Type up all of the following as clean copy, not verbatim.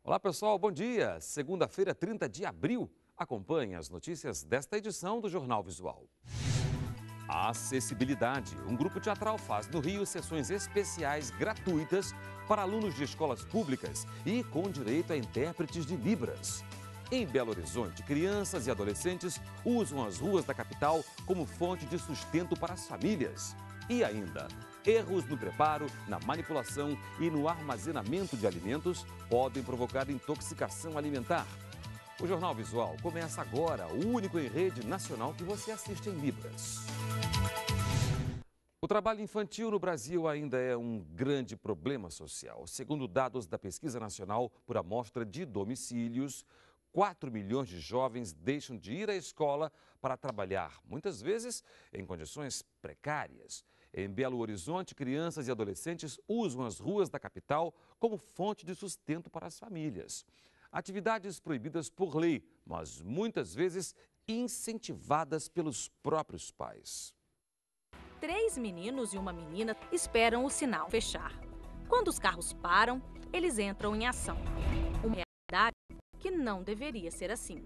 Olá pessoal, bom dia! Segunda-feira, 30 de abril. Acompanhe as notícias desta edição do Jornal Visual. Acessibilidade. Um grupo teatral faz no Rio sessões especiais gratuitas para alunos de escolas públicas e com direito a intérpretes de Libras. Em Belo Horizonte, crianças e adolescentes usam as ruas da capital como fonte de sustento para as famílias. E ainda, erros no preparo, na manipulação e no armazenamento de alimentos podem provocar intoxicação alimentar. O Jornal Visual começa agora, o único em rede nacional que você assiste em Libras. O trabalho infantil no Brasil ainda é um grande problema social. Segundo dados da Pesquisa Nacional por Amostra de Domicílios, 4 milhões de jovens deixam de ir à escola para trabalhar, muitas vezes em condições precárias. Em Belo Horizonte, crianças e adolescentes usam as ruas da capital como fonte de sustento para as famílias. Atividades proibidas por lei, mas muitas vezes incentivadas pelos próprios pais. 3 meninos e uma menina esperam o sinal fechar. Quando os carros param, eles entram em ação. Uma realidade que não deveria ser assim.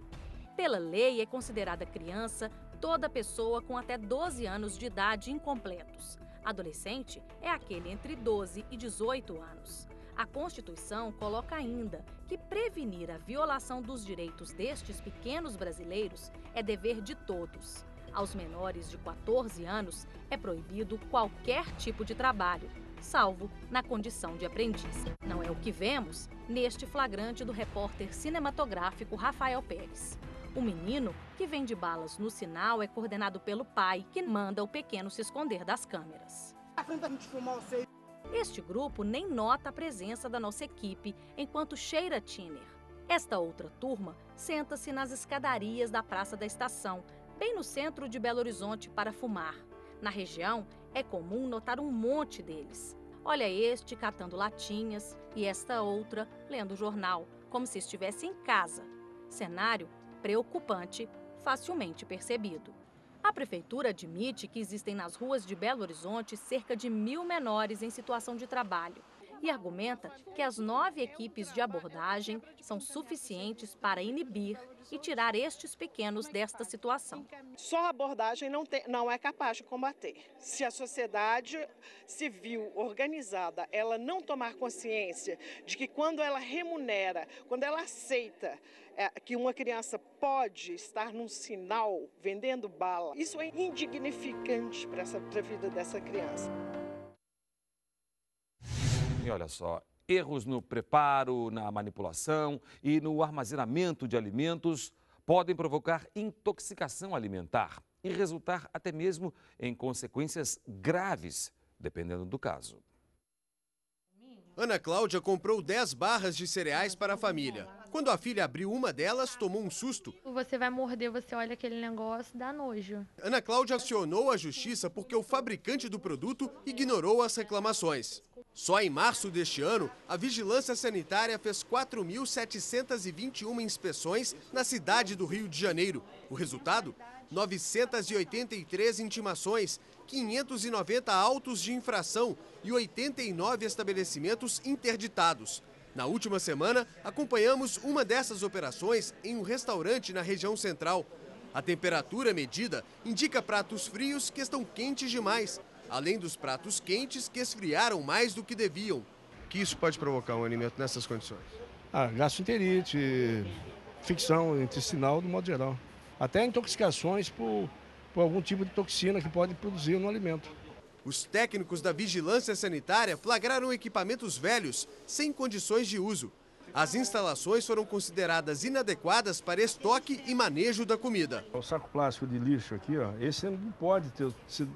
Pela lei, é considerada criança toda pessoa com até 12 anos de idade incompletos. Adolescente é aquele entre 12 e 18 anos. A Constituição coloca ainda que prevenir a violação dos direitos destes pequenos brasileiros é dever de todos. Aos menores de 14 anos é proibido qualquer tipo de trabalho, salvo na condição de aprendiz. Não é o que vemos neste flagrante do repórter cinematográfico Rafael Pérez. O menino que vende balas no sinal é coordenado pelo pai, que manda o pequeno se esconder das câmeras. Este grupo nem nota a presença da nossa equipe enquanto cheira thinner. Esta outra turma senta-se nas escadarias da Praça da Estação, bem no centro de Belo Horizonte, para fumar. Na região, é comum notar um monte deles. Olha este catando latinhas e esta outra lendo jornal, como se estivesse em casa. Cenário preocupante, facilmente percebido. A prefeitura admite que existem nas ruas de Belo Horizonte cerca de 1.000 menores em situação de trabalho e argumenta que as 9 equipes de abordagem são suficientes para inibir e tirar estes pequenos desta situação. Só a abordagem não é capaz de combater. Se a sociedade civil organizada ela não tomar consciência de que quando ela remunera, quando ela aceita que uma criança pode estar num sinal vendendo bala, isso é indignificante para a vida dessa criança. E olha só, erros no preparo, na manipulação e no armazenamento de alimentos podem provocar intoxicação alimentar e resultar até mesmo em consequências graves, dependendo do caso. Ana Cláudia comprou 10 barras de cereais para a família. Quando a filha abriu uma delas, tomou um susto. Você vai morder, você olha aquele negócio, dá nojo. Ana Cláudia acionou a justiça porque o fabricante do produto ignorou as reclamações. Só em março deste ano, a Vigilância Sanitária fez 4.721 inspeções na cidade do Rio de Janeiro. O resultado? 983 intimações, 590 autos de infração e 89 estabelecimentos interditados. Na última semana, acompanhamos uma dessas operações em um restaurante na região central. A temperatura medida indica pratos frios que estão quentes demais, além dos pratos quentes que esfriaram mais do que deviam. O que isso pode provocar um alimento nessas condições? Gastroenterite, infecção intestinal, do modo geral. Até intoxicações por algum tipo de toxina que pode produzir no alimento. Os técnicos da Vigilância Sanitária flagraram equipamentos velhos, sem condições de uso. As instalações foram consideradas inadequadas para estoque e manejo da comida. O saco plástico de lixo aqui, esse não pode se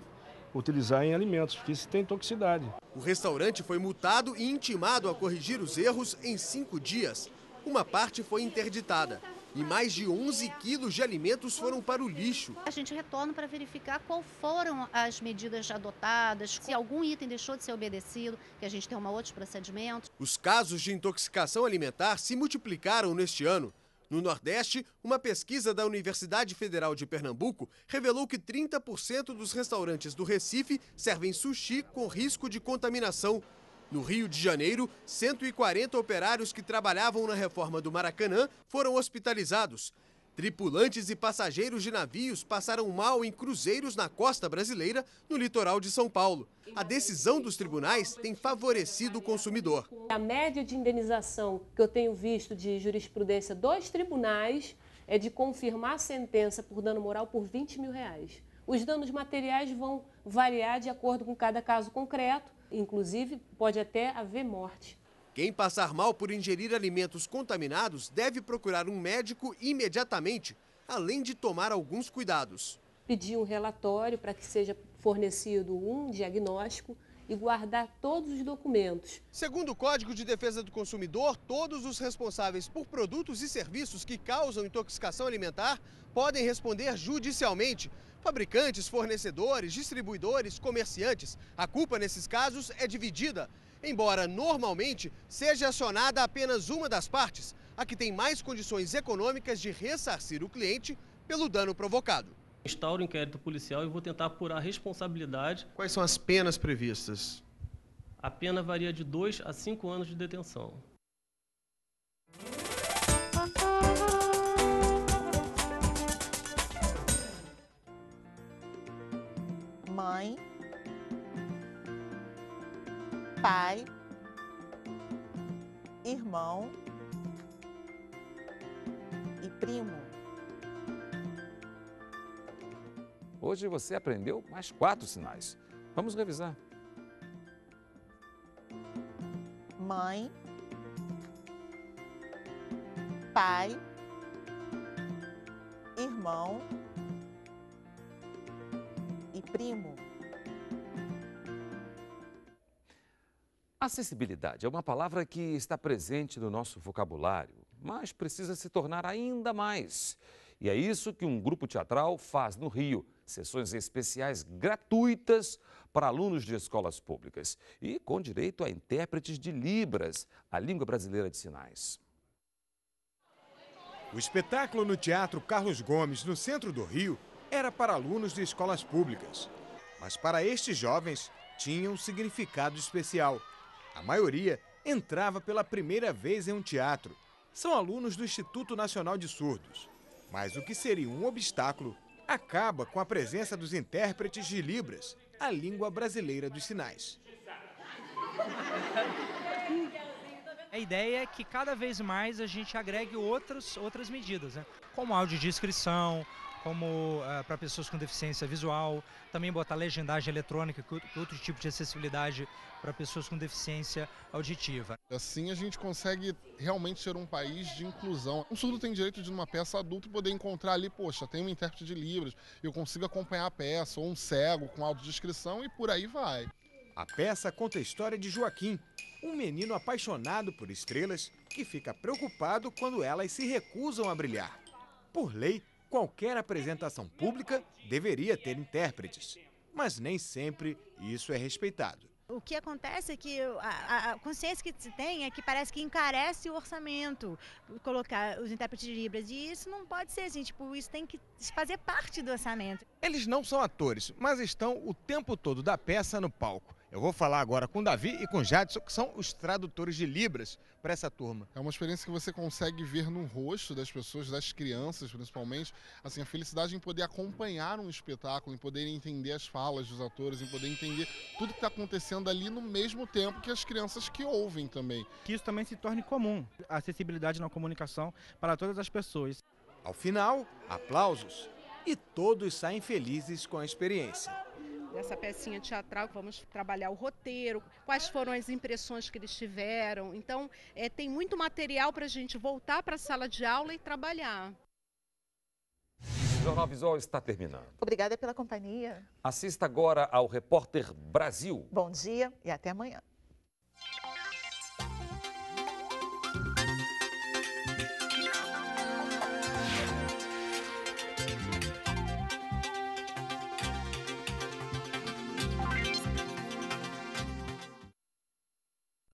utilizar em alimentos, porque isso tem toxicidade. O restaurante foi multado e intimado a corrigir os erros em 5 dias. Uma parte foi interditada e mais de 11 quilos de alimentos foram para o lixo. A gente retorna para verificar qual foram as medidas adotadas, se algum item deixou de ser obedecido, que a gente tem outros procedimentos. Os casos de intoxicação alimentar se multiplicaram neste ano. No Nordeste, uma pesquisa da Universidade Federal de Pernambuco revelou que 30% dos restaurantes do Recife servem sushi com risco de contaminação. No Rio de Janeiro, 140 operários que trabalhavam na reforma do Maracanã foram hospitalizados. Tripulantes e passageiros de navios passaram mal em cruzeiros na costa brasileira, no litoral de São Paulo. A decisão dos tribunais tem favorecido o consumidor. A média de indenização que eu tenho visto de jurisprudência dos tribunais é de confirmar a sentença por dano moral por R$20 mil. Os danos materiais vão variar de acordo com cada caso concreto, inclusive pode até haver morte. Quem passar mal por ingerir alimentos contaminados deve procurar um médico imediatamente, além de tomar alguns cuidados. Pedir um relatório para que seja fornecido um diagnóstico e guardar todos os documentos. Segundo o Código de Defesa do Consumidor, todos os responsáveis por produtos e serviços que causam intoxicação alimentar podem responder judicialmente. Fabricantes, fornecedores, distribuidores, comerciantes. A culpa nesses casos é dividida, embora normalmente seja acionada apenas uma das partes, a que tem mais condições econômicas de ressarcir o cliente pelo dano provocado. Instauro o inquérito policial e vou tentar apurar a responsabilidade. Quais são as penas previstas? A pena varia de 2 a 5 anos de detenção. Mãe, pai, irmão e primo. Hoje você aprendeu mais 4 sinais. Vamos revisar. Mãe, pai, irmão e primo. Acessibilidade é uma palavra que está presente no nosso vocabulário, mas precisa se tornar ainda mais. E é isso que um grupo teatral faz no Rio. Sessões especiais gratuitas para alunos de escolas públicas e com direito a intérpretes de Libras, a língua brasileira de sinais. O espetáculo no Teatro Carlos Gomes, no centro do Rio, era para alunos de escolas públicas. Mas para estes jovens, tinha um significado especial. A maioria entrava pela primeira vez em um teatro. São alunos do Instituto Nacional de Surdos. Mas o que seria um obstáculo acaba com a presença dos intérpretes de Libras, a língua brasileira dos sinais. A ideia é que cada vez mais a gente agregue outras medidas, né? Como audiodescrição, como para pessoas com deficiência visual, também botar legendagem eletrônica, outro tipo de acessibilidade para pessoas com deficiência auditiva. Assim a gente consegue realmente ser um país de inclusão. Um surdo tem direito de numa peça adulta poder encontrar ali, poxa, tem um intérprete de Libras, eu consigo acompanhar a peça, ou um cego com audiodescrição e por aí vai. A peça conta a história de Joaquim, um menino apaixonado por estrelas que fica preocupado quando elas se recusam a brilhar. Por lei, qualquer apresentação pública deveria ter intérpretes, mas nem sempre isso é respeitado. O que acontece é que a consciência que se tem é que parece que encarece o orçamento, colocar os intérpretes de Libras, e isso não pode ser assim, tipo, isso tem que fazer parte do orçamento. Eles não são atores, mas estão o tempo todo da peça no palco. Eu vou falar agora com o Davi e com o Jadson, que são os tradutores de Libras para essa turma. É uma experiência que você consegue ver no rosto das pessoas, das crianças principalmente, assim, a felicidade em poder acompanhar um espetáculo, em poder entender as falas dos atores, em poder entender tudo que está acontecendo ali no mesmo tempo que as crianças que ouvem também. Que isso também se torne comum, a acessibilidade na comunicação para todas as pessoas. Ao final, aplausos e todos saem felizes com a experiência. Dessa pecinha teatral, vamos trabalhar o roteiro, quais foram as impressões que eles tiveram. Então, tem muito material para a gente voltar para a sala de aula e trabalhar. O Jornal Visual está terminando. Obrigada pela companhia. Assista agora ao Repórter Brasil. Bom dia e até amanhã.